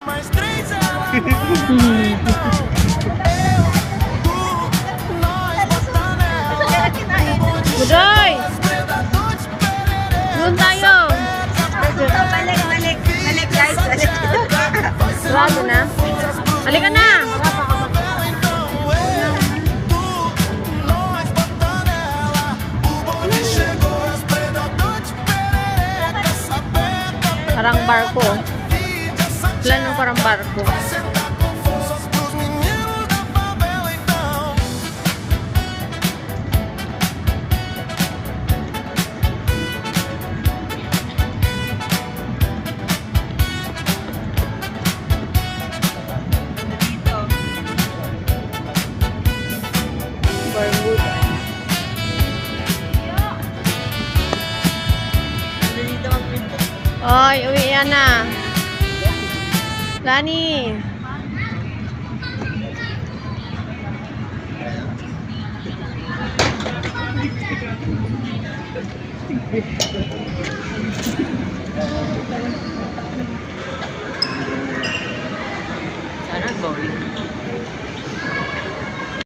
Budoy! Doon tayo! Balik guys, balik. Sarado na? Halika na! Parang barko. Plano parang barko. Barbuda. Oy, uwi yan na. Lani. Sana going.